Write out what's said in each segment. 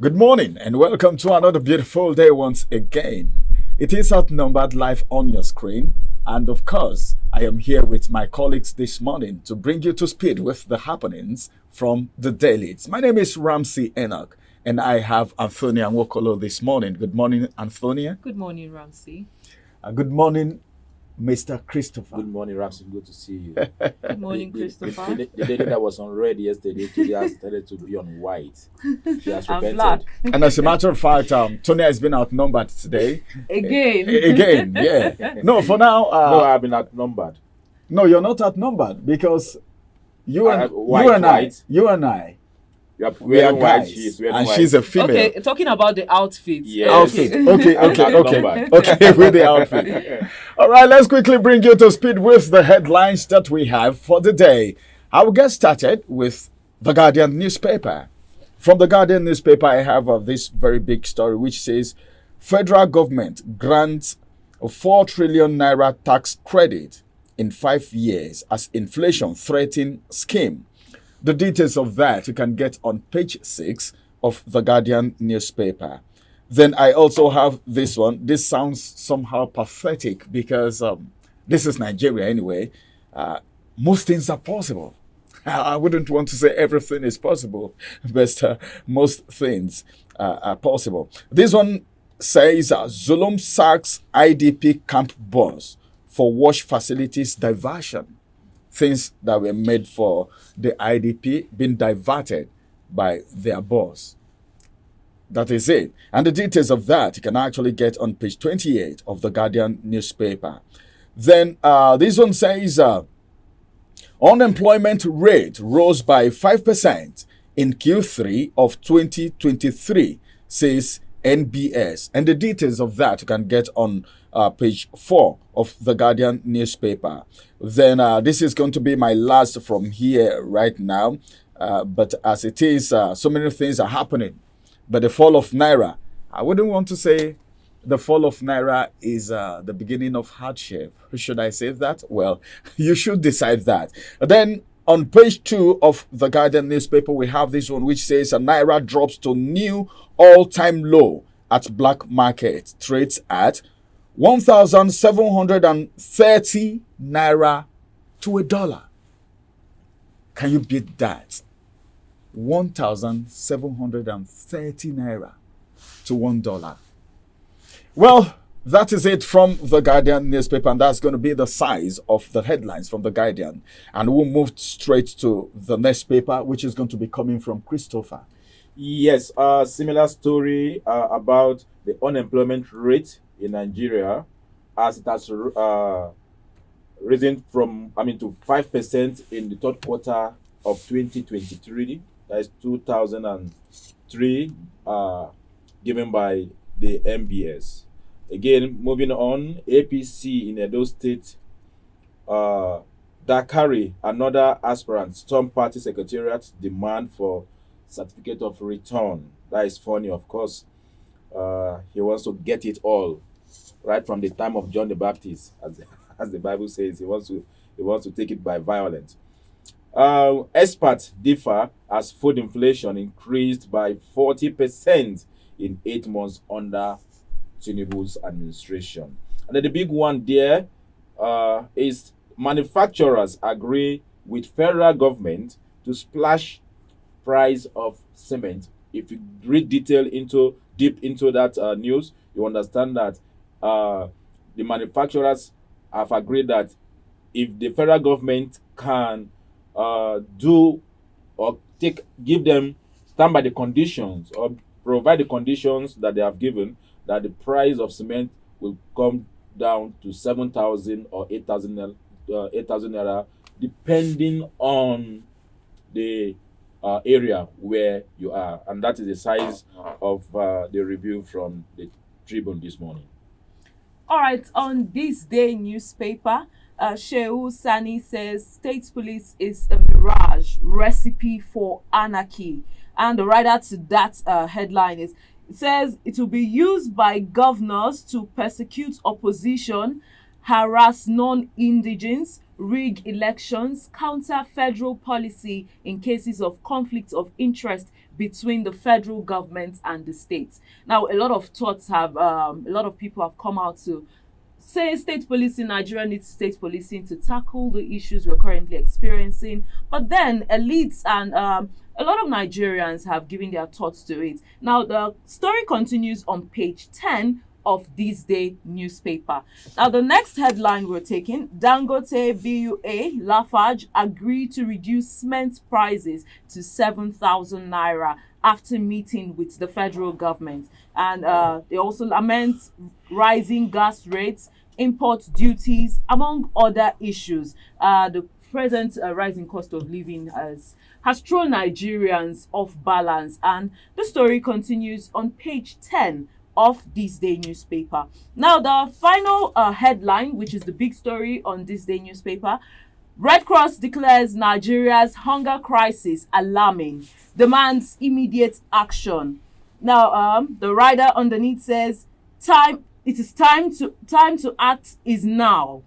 Good morning and welcome to another beautiful day once again. It is outnumbered live on your screen, and of course, I am here with my colleagues this morning to bring you to speed with the happenings from the dailies. My name is Ramsey Enoch, and I have Antonia Nwokolo this morning. Good morning, Antonia. Good morning, Ramsey. Good morning, Mr. Christopher. Good morning, Ramsey. Good to see you. Good morning, Christopher. The lady that was on red yesterday today has started to be on white. She has I'm repented. black. And as a matter of fact, Tonya has been outnumbered today. Again. Again, yeah. No, for now. No, I've been outnumbered. No, you're not outnumbered because you and white. you and I, You are we are wearing white. guys, She's wearing and white. she's a female. Okay, talking about the outfit. Yes. Outfit. Okay, Outnumbered. with the outfit. All right, let's quickly bring you to speed with the headlines that we have for the day. I will get started with the Guardian newspaper. From the Guardian newspaper, I have this very big story which says federal government grants a 4 trillion naira tax credit in 5 years as inflation threatening scheme. The details of that you can get on page 6 of the Guardian newspaper. Then I also have this one. This sounds somehow pathetic because this is Nigeria anyway. Most things are possible. I wouldn't want to say everything is possible, but most things are possible. This one says Zulum sacks IDP camp boss for wash facilities diversion. Things that were made for the IDP being diverted by their boss. That is it. And the details of that you can actually get on page 28 of the Guardian newspaper. Then this one says unemployment rate rose by 5% in Q3 of 2023, says NBS. And the details of that you can get on page 4 of the Guardian newspaper. Then this is going to be my last from here right now. But as it is, so many things are happening. But the fall of Naira, I wouldn't want to say the fall of Naira is the beginning of hardship. Should I say that? Well, you should decide that. Then on page 2 of the Guardian newspaper, we have this one which says Naira drops to new all-time low at black market. Trades at 1,730 Naira to a dollar. Can you beat that? 1,730 Naira to $1. Well, that is it from the Guardian newspaper, and that's going to be the size of the headlines from the Guardian. And we'll move straight to the next paper, which is going to be coming from Christopher. Yes, similar story about the unemployment rate in Nigeria, as it has risen from to 5% in the third quarter of 2023. That is 2003, given by the MDAs. Again, moving on, APC in Edo State, Dakari, another aspirant, Storm Party Secretariat demand for certificate of return. That is funny, of course. He wants to get it all, right from the time of John the Baptist, as the Bible says. He wants to take it by violence. Experts differ as food inflation increased by 40% in 8 months under Tinubu's administration. And then the big one there is manufacturers agree with federal government to slash price of cement. If you read deep into that news, you understand that the manufacturers have agreed that if the federal government can give them stand by the conditions or provide the conditions that they have given, that the price of cement will come down to 7,000 or 8,000 naira, depending on the area where you are. And that is the size of the review from the Tribune this morning. All right, on this day newspaper, Shehu Sani says state police is a mirage, recipe for anarchy. And the writer to that headline it says it will be used by governors to persecute opposition, harass non-indigens, rig elections, counter federal policy in cases of conflict of interest between the federal government and the states. Now, a lot of people have come out to say state police in Nigeria needs state policing to tackle the issues we're currently experiencing. But then elites and a lot of Nigerians have given their thoughts to it. Now, the story continues on page 10 of this day newspaper. Now, the next headline we're taking, Dangote BUA Lafarge agree to reduce cement prices to 7,000 naira after meeting with the federal government. And they also lament rising gas rates, import duties, among other issues. The present rising cost of living has thrown Nigerians off balance. And the story continues on page 10 of this day newspaper. Now, the final headline, which is the big story on this day newspaper, Red Cross declares Nigeria's hunger crisis alarming, demands immediate action. Now, the rider underneath says, time to act is now.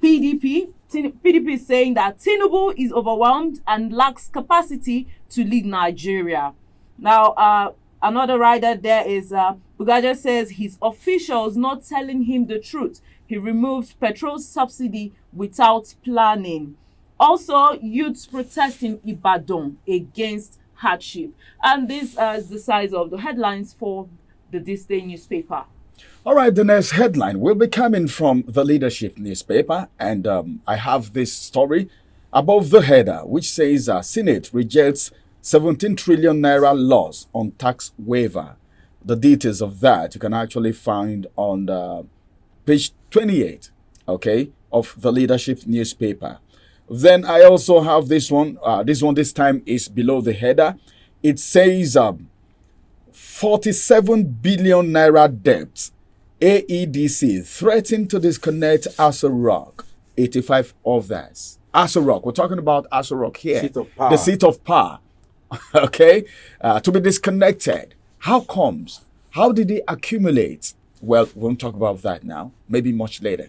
PDP is saying that Tinubu is overwhelmed and lacks capacity to lead Nigeria. Now, another rider there is Bugaja says his officials not telling him the truth. He removed petrol subsidy without planning. Also, youths protest in Ibadan against hardship. And this is the size of the headlines for this day newspaper. All right, the next headline will be coming from the Leadership newspaper. And I have this story above the header, which says Senate rejects 17 trillion naira loss on tax waiver. The details of that you can actually find on page 28, okay, of the Leadership newspaper. Then I also have this one. This time is below the header. It says 47 billion naira debt. AEDC threatened to disconnect Aso Rock. 85 others. Aso Rock. We're talking about Aso Rock here. Seat of power. The seat of power. Okay, to be disconnected. How comes? How did they accumulate? Well, we won't talk about that now. Maybe much later.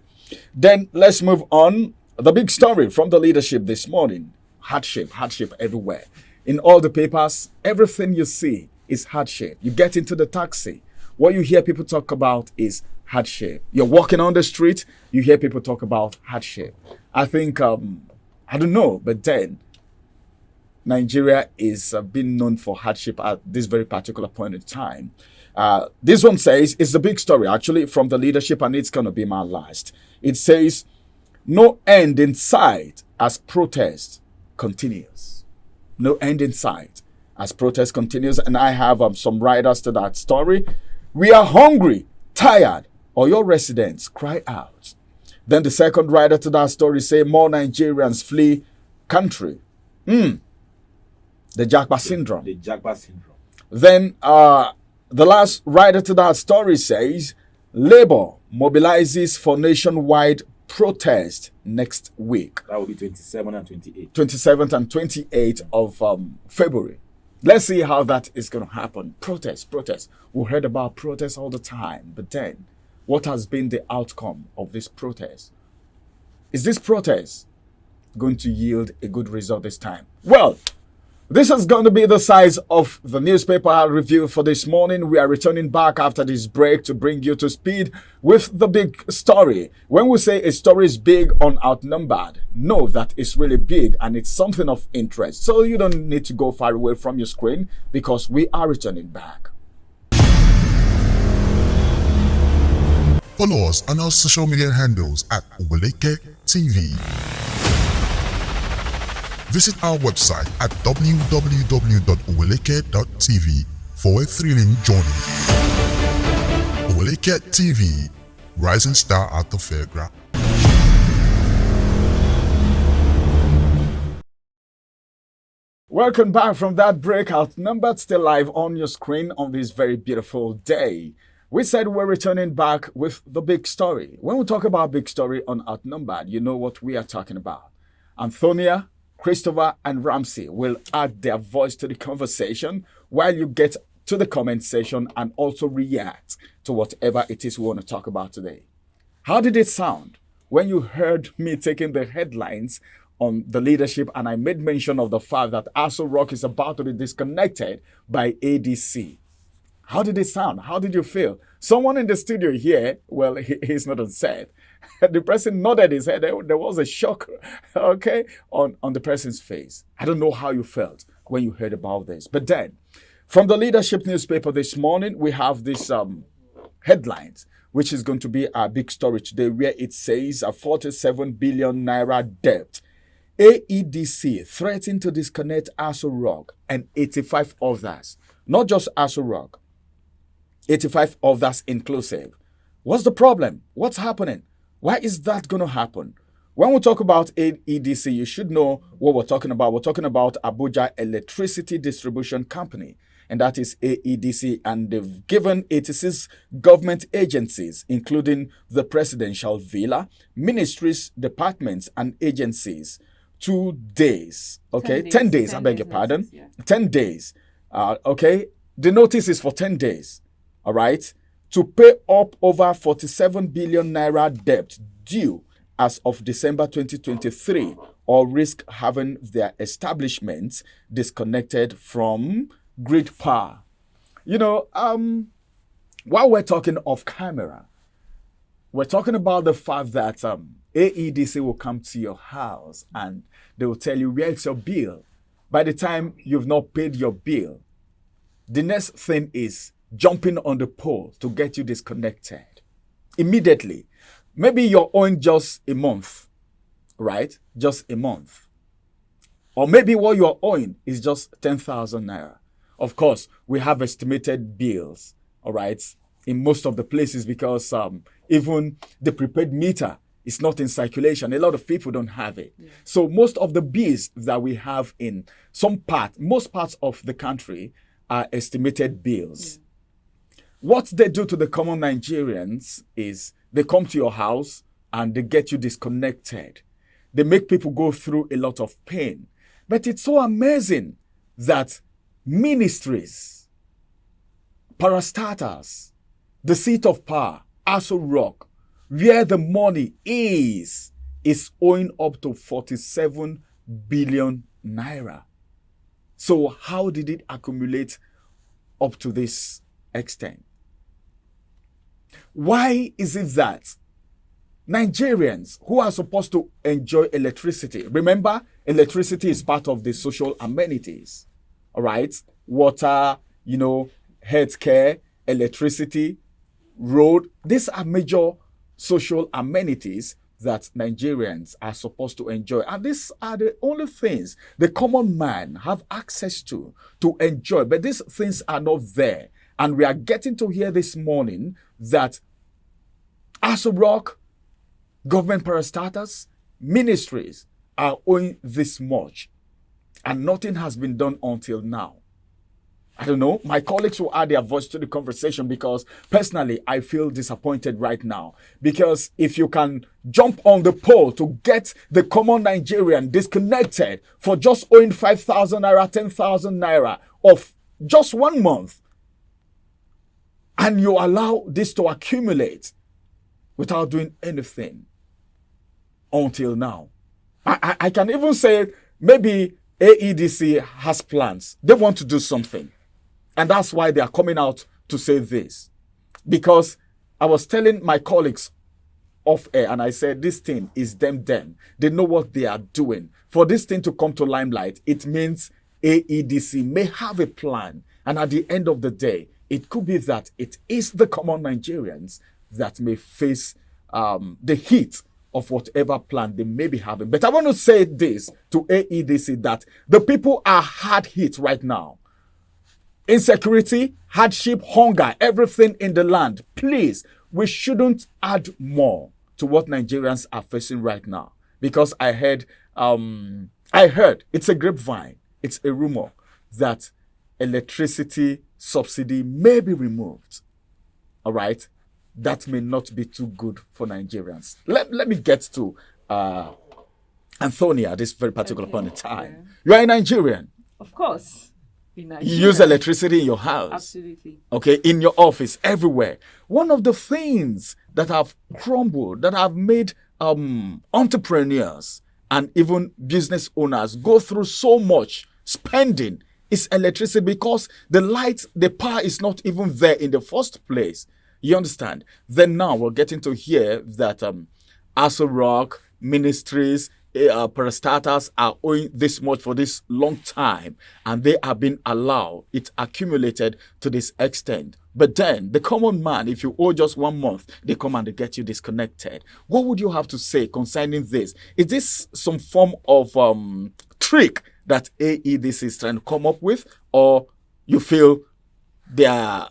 Then let's move on. The big story from the Leadership this morning. Hardship everywhere. In all the papers, everything you see is hardship. You get into the taxi. What you hear people talk about is hardship. You're walking on the street, you hear people talk about hardship. I think, I don't know, but then Nigeria is being known for hardship at this very particular point in time. This one says, it's the big story actually from the Leadership, and it's going to be my last. It says, no end in sight as protest continues. No end in sight as protest continues. And I have some writers to that story. We are hungry, tired, or your residents cry out. Then the second writer to that story say more Nigerians flee country. The Japa syndrome. The Japa syndrome. Then the last writer to that story says Labour mobilizes for nationwide protest next week. That will be 27 and 28. 27th and 28th of February. Let's see how that is going to happen. Protest. We heard about protests all the time. But then, what has been the outcome of this protest? Is this protest going to yield a good result this time? Well, this is going to be the size of the newspaper review for this morning. We are returning back after this break to bring you to speed with the big story. When we say a story is big on Outnumbered, know that it's really big and it's something of interest. So you don't need to go far away from your screen because we are returning back. Follow us on our social media handles at Oweleketv. Visit our website at www.oweleket.tv for a thrilling journey. Oweleketv, rising star at the fairground. Welcome back from that break. Outnumbered still live on your screen on this very beautiful day. We said we're returning back with the big story. When we talk about big story on Outnumbered, you know what we are talking about. Antonia, Christopher and Ramsey will add their voice to the conversation while you get to the comment section and also react to whatever it is we want to talk about today. How did it sound when you heard me taking the headlines on the leadership, and I made mention of the fact that Aso Rock is about to be disconnected by AEDC. How did it sound? How did you feel? Someone in the studio here, well, he's not on set. The person nodded his head. There was a shock, okay, on the person's face. I don't know how you felt when you heard about this. But then, from the leadership newspaper this morning, we have this headlines, which is going to be our big story today, where it says a 47 billion naira debt. AEDC threatened to disconnect Aso Rock and 85 others. Not just Aso Rock, 85 others inclusive. What's the problem? What's happening? Why is that going to happen? When we talk about AEDC, you should know what we're talking about. We're talking about Abuja Electricity Distribution Company, and that is AEDC. And they've given 86 government agencies, including the presidential villa, ministries, departments, and agencies, 2 days. Okay, 10 days, I beg your pardon. Notice, yeah. 10 days. Okay, the notice is for 10 days. All right, to pay up over 47 billion naira debt due as of December 2023, or risk having their establishments disconnected from grid power. You know, while we're talking off camera, we're talking about the fact that AEDC will come to your house and they will tell you, where's your bill? By the time you've not paid your bill, the next thing is jumping on the pole to get you disconnected immediately. Maybe you're owing just a month, right? Just a month. Or maybe what you're owing is just 10,000 naira. Of course, we have estimated bills, all right, in most of the places because even the prepaid meter is not in circulation. A lot of people don't have it. Yeah. So most of the bills that we have in most parts of the country are estimated bills. Yeah. What they do to the common Nigerians is they come to your house and they get you disconnected. They make people go through a lot of pain. But it's so amazing that ministries, parastatals, the seat of power, Aso Rock, where the money is owing up to 47 billion naira. So how did it accumulate up to this extent? Why is it that Nigerians who are supposed to enjoy electricity, remember, electricity is part of the social amenities, all right? Water, healthcare, electricity, road, these are major social amenities that Nigerians are supposed to enjoy. And these are the only things the common man have access to enjoy. But these things are not there. And we are getting to hear this morning that Aso Rock, government parastatals, ministries are owing this much. And nothing has been done until now. I don't know. My colleagues will add their voice to the conversation because personally, I feel disappointed right now. Because if you can jump on the pole to get the common Nigerian disconnected for just owing 5,000 naira, 10,000 naira of just 1 month, and you allow this to accumulate without doing anything until now. I can even say maybe AEDC has plans. They want to do something. And that's why they are coming out to say this. Because I was telling my colleagues off air and I said, this thing is them. They know what they are doing. For this thing to come to limelight, it means AEDC may have a plan. And at the end of the day, it could be that it is the common Nigerians that may face the heat of whatever plan they may be having. But I want to say this to AEDC, that the people are hard hit right now. Insecurity, hardship, hunger, everything in the land. Please, we shouldn't add more to what Nigerians are facing right now. Because I heard, it's a grapevine, it's a rumor that electricity subsidy may be removed. All right? That may not be too good for Nigerians. Let me get to Anthony at this very particular point in time. Yeah. You are a Nigerian. Of course. You use electricity in your house. Absolutely. Okay, in your office, everywhere. One of the things that have crumbled, that have made entrepreneurs and even business owners go through so much spending is electricity, because the power is not even there in the first place. You understand? Then now we're getting to hear that Aso Rock, ministries, parastatals are owing this much for this long time, and they are being allowed. It accumulated to this extent. But then the common man, if you owe just 1 month, they come and they get you disconnected. What would you have to say concerning this? Is this some form of trick that AEDC is trying to come up with, or you feel they are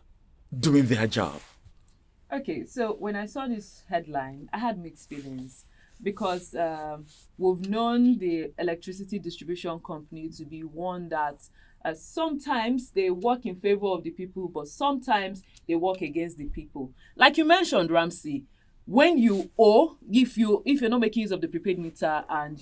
doing their job? Okay, so when I saw this headline, I had mixed feelings, because we've known the Electricity Distribution Company to be one that sometimes they work in favor of the people, but sometimes they work against the people. Like you mentioned, Ramsey, when you owe, if you're not making use of the prepaid meter and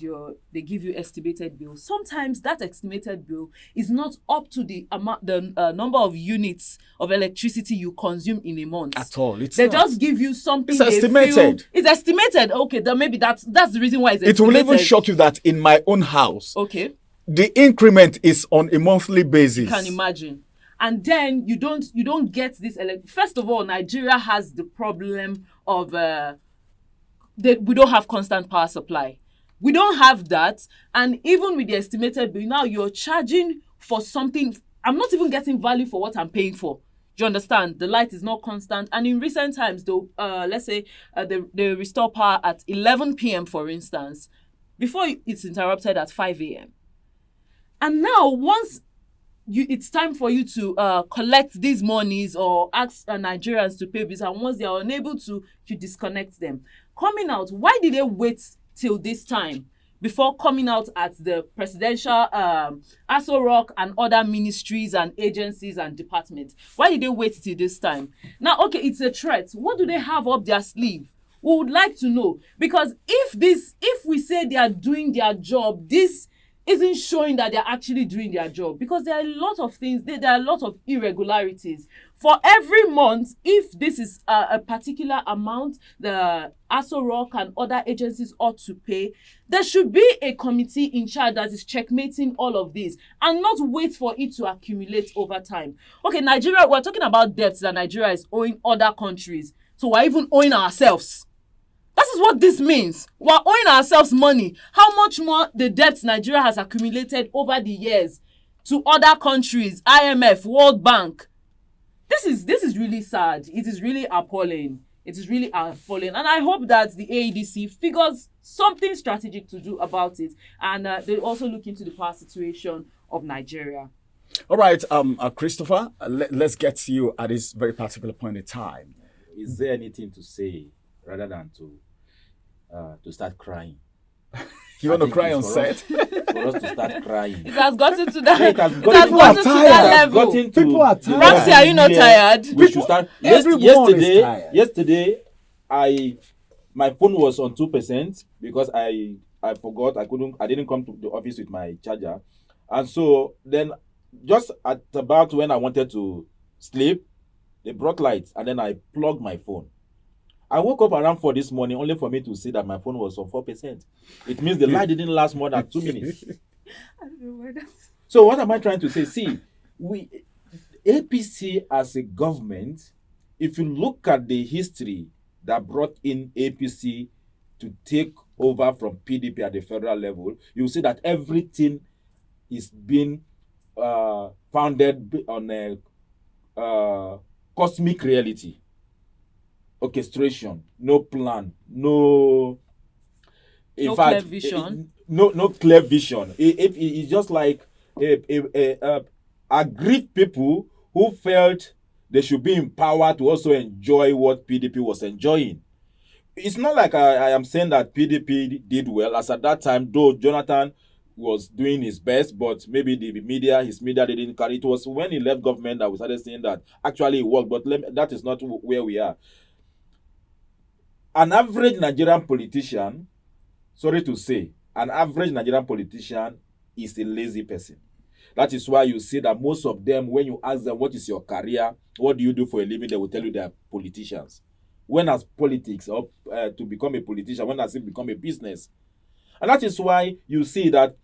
they give you estimated bill, sometimes that estimated bill is not up to the amount, the number of units of electricity you consume in a month At all. They just give you something. It's estimated. It's estimated. Okay, then maybe that's the reason why it's estimated. It will even shock you that in my own house, okay, the increment is on a monthly basis. You can imagine. And then you don't get this. First of all, Nigeria has the problem of we don't have constant power supply. We don't have that, and even with the estimated bill, now you're charging for something. I'm not even getting value for what I'm paying for. Do you understand? The light is not constant, and in recent times, though, let's say they restore power at 11 p.m. for instance, before it's interrupted at 5 a.m. And now once it's time for you to collect these monies or ask Nigerians to pay bills, and once they are unable to, you disconnect them. Coming out, why did they wait till this time before coming out at the presidential Aso Rock and other ministries and agencies and departments? Why did they wait till this time? Now, okay, it's a threat. What do they have up their sleeve? We would like to know, because if we say they are doing their job, this isn't showing that they're actually doing their job, because there are a lot of things, there are a lot of irregularities. For every month, if this is a particular amount the Aso Rock and other agencies ought to pay, there should be a committee in charge that is checkmating all of this and not wait for it to accumulate over time. Okay, Nigeria, we're talking about debts that Nigeria is owing other countries, so we're even owing ourselves. That is what this means. We're owing ourselves money. How much more the debts Nigeria has accumulated over the years to other countries, IMF, World Bank. This is really sad. It is really appalling. It is really appalling. And I hope that the AEDC figures something strategic to do about it. And they also look into the power situation of Nigeria. All right, Christopher, let's get to you at this very particular point in time. Is there anything to say rather than to start crying? You want to cry on set? For us to start crying. It has gotten to that. It has It has gotten gotten to that tired. level. People are tired. Ramsey, are you not tired? We should start. Everyone is tired. Yesterday, my phone was on 2% because I forgot. I didn't come to the office with my charger, and so then just at about when I wanted to sleep, they brought lights, and then I plugged my phone. I woke up around 4 this morning only for me to see that my phone was on 4%. It means the light didn't last more than 2 minutes. I don't know why that's... So what am I trying to say? See, APC as a government, if you look at the history that brought in APC to take over from PDP at the federal level, you will see that everything is being founded on a cosmic reality. Orchestration, no plan, no clear vision. No clear vision. It's just like aggrieved people who felt they should be in power to also enjoy what PDP was enjoying. It's not like I am saying that PDP did well, as at that time, though Jonathan was doing his best, but maybe his media didn't carry. It was when he left government that we started saying that actually it worked, but that is not where we are. An average Nigerian politician, sorry to say, an average Nigerian politician is a lazy person. That is why you see that most of them, when you ask them, what is your career? What do you do for a living? They will tell you they are politicians. When has politics, or to become a politician, when has it become a business? And that is why you see that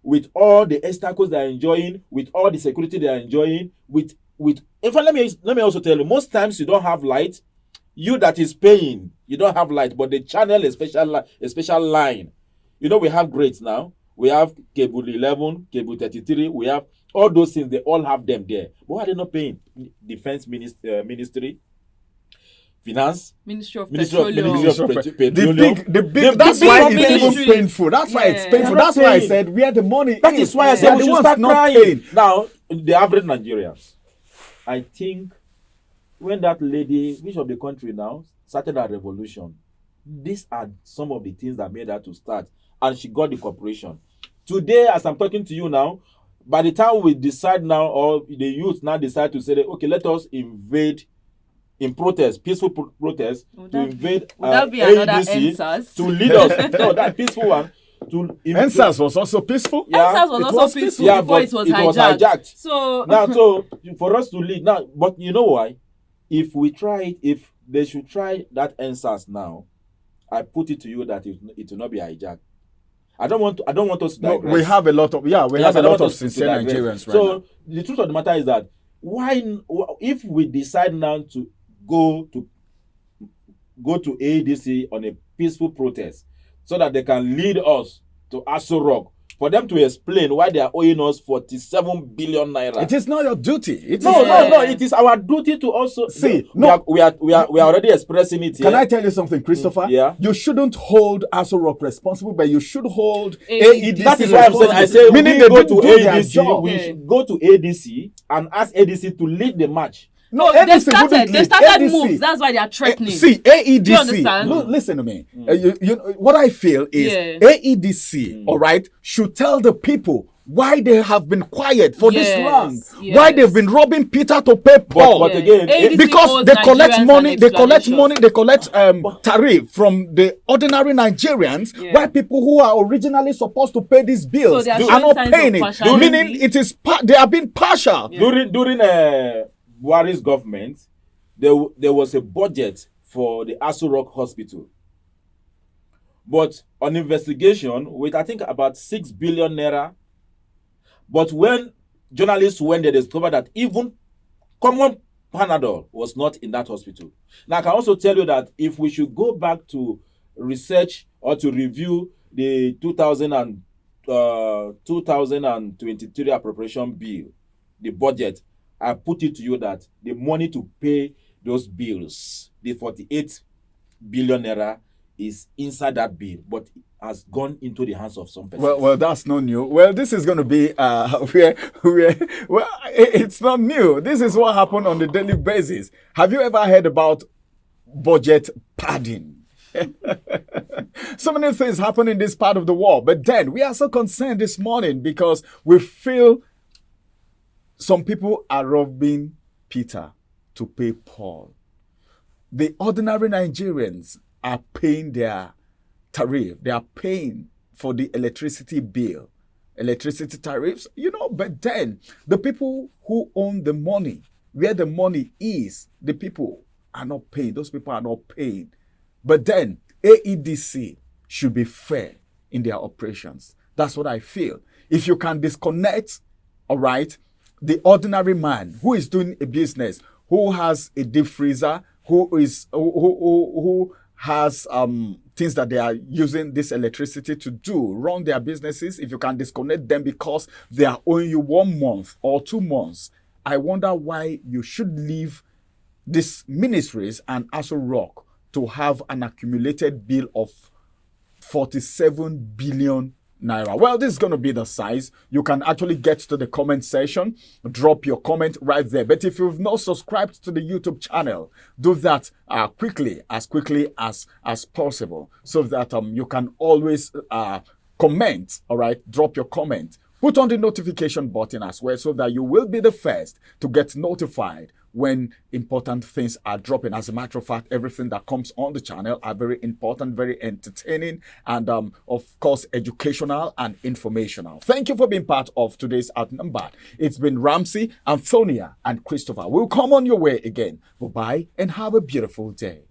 with all the obstacles they are enjoying, with all the security they are enjoying, with in fact, let me also tell you, most times you don't have light. You that is paying, you don't have light, but they channel a special line. You know, we have grades now. We have cable 11, cable 33. We have all those things. They all have them there. But why are they not paying? Defense ministry, finance, Ministry of Ministry of Petroleum. Petroleum. The big. That's big why it's ministries. even painful. That's why it's Yeah. painful. They're That's not why I paying. said where the money That is. is why I They said are we the should ones start not crying. paying. Now, the average Nigerians, I think, when that lady, which of the country now, started a revolution, these are some of the things that made her to start, and she got the corporation. Today, as I'm talking to you now, by the time we decide now, or the youth now decide to say, that, okay, let us invade in protest, peaceful protest, Would to that invade Would that be another AEDC NSAS? to lead us. No, that peaceful one. NSAS was also peaceful. Yeah, NSAS was it also was peaceful peaceful. Yeah, before but it was it was hijacked. hijacked. So Now, so for us to lead now, but you know why? If we try it, if they should try that NSAS now, I put it to you that it will not be hijacked. I don't want us to No, digress. we have a lot of Yes, have I a don't lot want of us to sincere digress. Nigerians right So now. the truth of the matter is that if we decide now to go to AEDC on a peaceful protest, so that they can lead us to Aso Rock, for them to explain why they are owing us 47 billion naira. It is not your duty. It No, is no. It is our duty to also See, We are already expressing it here. Can I tell you something, Christopher? Yeah. You shouldn't hold Aso Rock responsible, but you should hold AEDC. AEDC That is why I'm saying. I say meaning we they go didn't to do their AEDC. job. We Yeah. should go to AEDC and ask AEDC to lead the march. No, they AEDC started. wouldn't They lead. started AEDC moves. That's why they are threatening. See, AEDC. Do you understand? Listen to me. What I feel is Yeah. AEDC, all right, should tell the people why they have been quiet for this Yes, long. yes. Why they've been robbing Peter to pay Paul. But again, AEDC Because owes they collect Nigerians money, an they collect explanation. money, they collect tariff from the ordinary Nigerians. Yeah. While people who are originally supposed to pay these bills So they are are showing not signs of paying it. partiality. Meaning it is they are being partial. Yeah. during Buhari's government, there was a budget for the Aso Rock Hospital. But on investigation, with I think about 6 billion naira. But when journalists went there, they discovered that even common Panadol was not in that hospital. Now, I can also tell you that if we should go back to research or to review the 2023 appropriation bill, the budget, I put it to you that the money to pay those bills, the 48 billion naira, is inside that bill, but has gone into the hands of some persons. Well, that's not new. Well, this is going to be it's not new. This is what happened on a daily basis. Have you ever heard about budget padding? So many things happen in this part of the world, but then we are so concerned this morning because we feel some people are robbing Peter to pay Paul. The ordinary Nigerians are paying their tariff. They are paying for the electricity bill, electricity tariffs, but then the people who own the money, where the money is, the people are not paying. Those people are not paying. But then AEDC should be fair in their operations. That's what I feel. If you can disconnect, all right, the ordinary man who is doing a business, who has a deep freezer, who has things that they are using this electricity to do, run their businesses, if you can disconnect them because they are owing you 1 month or 2 months, I wonder why you should leave these ministries and Aso Rock to have an accumulated bill of 47 billion naira. Well, this is going to be the size. You can actually get to the comment section, drop your comment right there. But if you've not subscribed to the YouTube channel, do that quickly as possible, so that you can always comment. All right, drop your comment. Put on the notification button as well, so that you will be the first to get notified when important things are dropping. As a matter of fact, everything that comes on the channel are very important, very entertaining, and of course, educational and informational. Thank you for being part of today's Outnumbered. It's been Ramsey, Antonia, and Christopher. We'll come on your way again. Bye-bye and have a beautiful day.